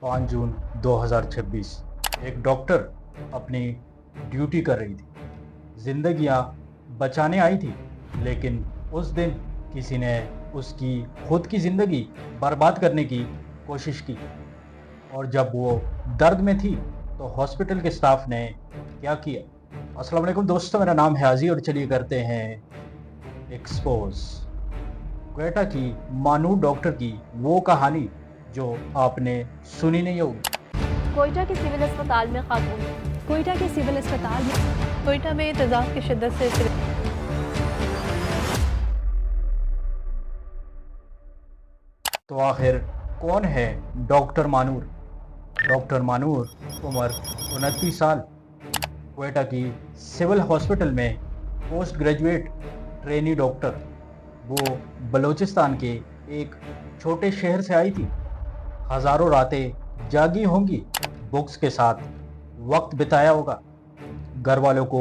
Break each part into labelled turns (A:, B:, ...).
A: 5 जून 2026 एक डॉक्टर अपनी ड्यूटी कर रही थी। जिंदगियां बचाने आई थी, लेकिन उस दिन किसी ने उसकी खुद की जिंदगी बर्बाद करने की कोशिश की। और जब वो दर्द में थी तो हॉस्पिटल के स्टाफ ने क्या किया। अस्सलाम वालेकुम दोस्तों, मेरा नाम है हाजी और चलिए करते हैं एक्सपोज क्वेटा की मानूर डॉक्टर की वो कहानी जो आपने सुनी नहीं होगी।
B: कोयटा के सिविल अस्पताल में खातून।
C: कोयटा के सिविल अस्पताल में
B: कोयटा में तेजाब की शिद्दत से
A: तो आखिर कौन है डॉक्टर मानूर? डॉक्टर मानूर उम्र 29 साल, क्वेटा की सिविल हॉस्पिटल में पोस्ट ग्रेजुएट ट्रेनी डॉक्टर। वो बलूचिस्तान के एक छोटे शहर से आई थी। हज़ारों रातें जागी होंगी, बुक्स के साथ वक्त बिताया होगा। घर वालों को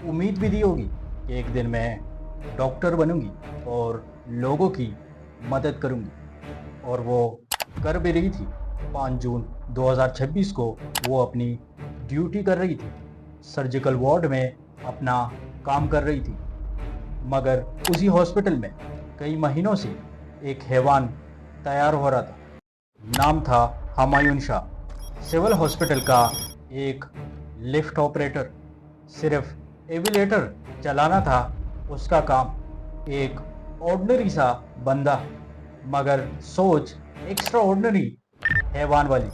A: उम्मीद भी दी होगी कि एक दिन मैं डॉक्टर बनूंगी और लोगों की मदद करूंगी, और वो कर भी रही थी। 5 जून 2026 को वो अपनी ड्यूटी कर रही थी, सर्जिकल वार्ड में अपना काम कर रही थी। मगर उसी हॉस्पिटल में कई महीनों से एक हैवान तैयार हो रहा था। नाम था हमायून शाह। सिविल हॉस्पिटल का एक लिफ्ट ऑपरेटर। सिर्फ एविलेटर चलाना था उसका काम। एक ऑर्डिनरी सा बंदा, मगर सोच एक्स्ट्रा ऑर्डिनरी हैवान वाली।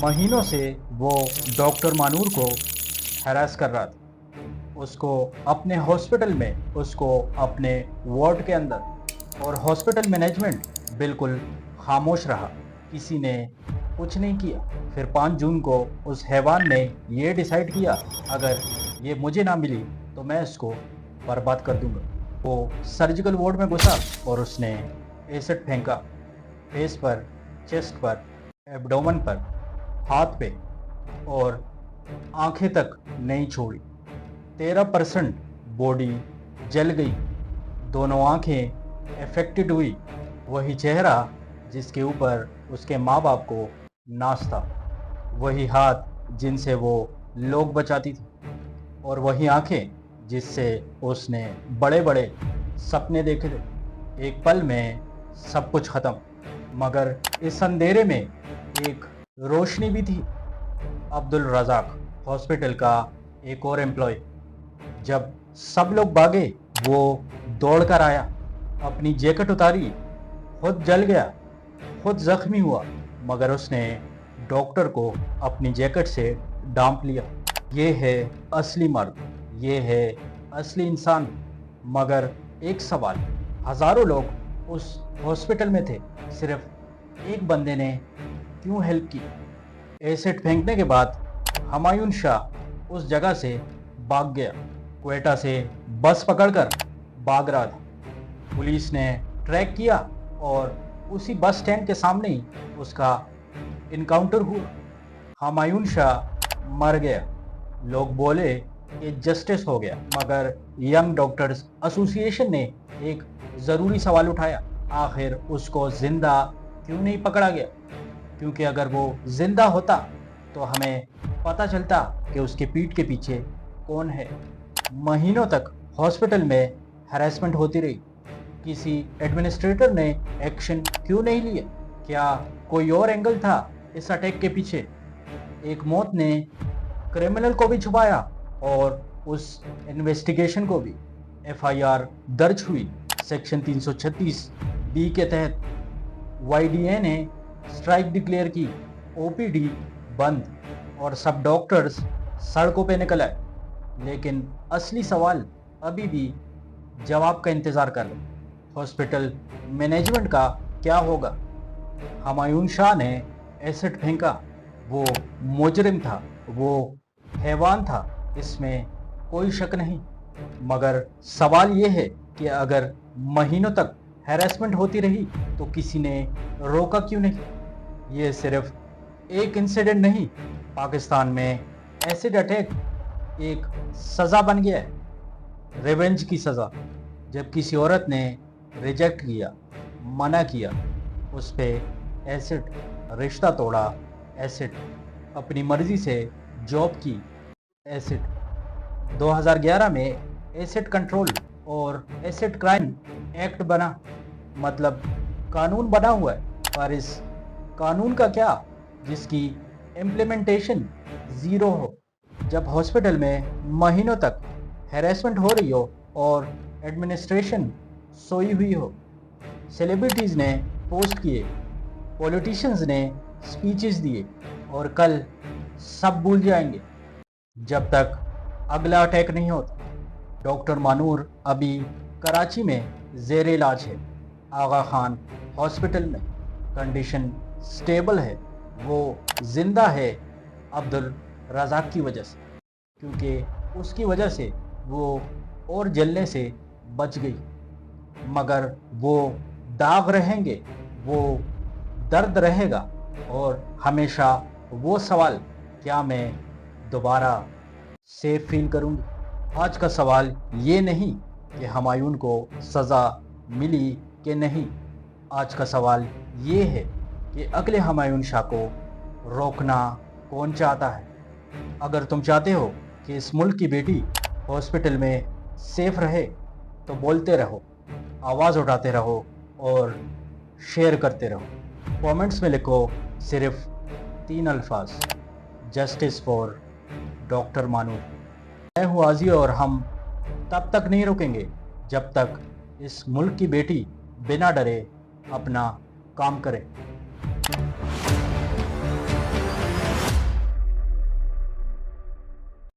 A: महीनों से वो डॉक्टर मानूर को हैरास कर रहा था। उसको अपने हॉस्पिटल में, उसको अपने वार्ड के अंदर, और हॉस्पिटल मैनेजमेंट बिल्कुल खामोश रहा। किसी ने कुछ नहीं किया। फिर 5 जून को उस हैवान ने ये डिसाइड किया, अगर ये मुझे ना मिली तो मैं इसको बर्बाद कर दूंगा। वो सर्जिकल वार्ड में घुसा और उसने एसिड फेंका। फेस पर, चेस्ट पर, एब्डोमेन पर, हाथ पे, और आंखें तक नहीं छोड़ी। 13% बॉडी जल गई। दोनों आंखें अफेक्टेड हुई। वही चेहरा जिसके ऊपर उसके माँ बाप को नाज था, वही हाथ जिनसे वो लोग बचाती थी, और वही आंखें जिससे उसने बड़े बड़े सपने देखे थे। एक पल में सब कुछ खत्म, मगर इस अंधेरे में एक रोशनी भी थी। अब्दुल रज़ाक, हॉस्पिटल का एक और एम्प्लॉय। जब सब लोग भागे, वो दौड़ कर आया, अपनी जैकेट उतारी, खुद जल गया, खुद जख्मी हुआ, मगर उसने डॉक्टर को अपनी जैकेट से ढांप लिया। ये है असली मर्द, ये है असली इंसान। मगर एक सवाल, हज़ारों लोग उस हॉस्पिटल में थे, सिर्फ एक बंदे ने क्यों हेल्प की? एसिड फेंकने के बाद हमायून शाह उस जगह से भाग गया। क्वेटा से बस पकड़कर भाग रहा था। पुलिस ने ट्रैक किया और उसी बस स्टैंड के सामने ही उसका इनकाउंटर हुआ। हमायून शाह मर गया। लोग बोले कि जस्टिस हो गया, मगर यंग डॉक्टर्स एसोसिएशन ने एक ज़रूरी सवाल उठाया, आखिर उसको ज़िंदा क्यों नहीं पकड़ा गया? क्योंकि अगर वो ज़िंदा होता तो हमें पता चलता कि उसके पीठ के पीछे कौन है। महीनों तक हॉस्पिटल में हैरेसमेंट होती रही। किसी एडमिनिस्ट्रेटर ने एक्शन क्यों नहीं लिया? क्या कोई और एंगल था इस अटैक के पीछे? एक मौत ने क्रिमिनल को भी छुपाया और उस इन्वेस्टिगेशन को भी। एफआईआर दर्ज हुई सेक्शन 336 बी के तहत। वाईडीए ने स्ट्राइक डिक्लेयर की, ओपीडी बंद, और सब डॉक्टर्स सड़कों पे निकल आए। लेकिन असली सवाल अभी भी जवाब का इंतज़ार कर रहे। हॉस्पिटल मैनेजमेंट का क्या होगा? हमायून शाह ने एसिड फेंका, वो मुजरिम था, वो हैवान था, इसमें कोई शक नहीं। मगर सवाल ये है कि अगर महीनों तक हैरेसमेंट होती रही तो किसी ने रोका क्यों नहीं? ये सिर्फ एक इंसिडेंट नहीं, पाकिस्तान में एसिड अटैक एक सज़ा बन गया है, रिवेंज की सज़ा। जब किसी औरत ने रिजेक्ट किया, मना किया, उस पे एसिड, रिश्ता तोड़ा, एसिड, अपनी मर्जी से जॉब की एसिड। 2011 में एसिड कंट्रोल और एसिड क्राइम एक्ट बना, मतलब कानून बना हुआ है, पर इस कानून का क्या जिसकी इम्प्लीमेंटेशन ज़ीरो हो। जब हॉस्पिटल में महीनों तक हैरेसमेंट हो रही हो और एडमिनिस्ट्रेशन सोई हुई हो, सेलिब्रिटीज़ ने पोस्ट किए, पॉलिटिशियंस ने स्पीचेस दिए और कल सब भूल जाएंगे जब तक अगला अटैक नहीं होता। डॉक्टर मानूर अभी कराची में ज़ेर इलाज है, आगा खान हॉस्पिटल में, कंडीशन स्टेबल है, वो ज़िंदा है अब्दुल रज़ाक की वजह से, क्योंकि उसकी वजह से वो और जलने से बच गई। मगर वो दाग रहेंगे, वो दर्द रहेगा और हमेशा वो सवाल, क्या मैं दोबारा सेफ फील करूँगी। आज का सवाल ये नहीं कि हुमायूं को सज़ा मिली कि नहीं, आज का सवाल ये है कि अगले हुमायूं शाह को रोकना कौन चाहता है। अगर तुम चाहते हो कि इस मुल्क की बेटी हॉस्पिटल में सेफ रहे तो बोलते रहो, आवाज़ उठाते रहो और शेयर करते रहो। कमेंट्स में लिखो सिर्फ 3 अल्फाज, जस्टिस फॉर डॉक्टर मानूर। मैं हूँ आजी और हम तब तक नहीं रुकेंगे जब तक इस मुल्क की बेटी बिना डरे अपना काम करे।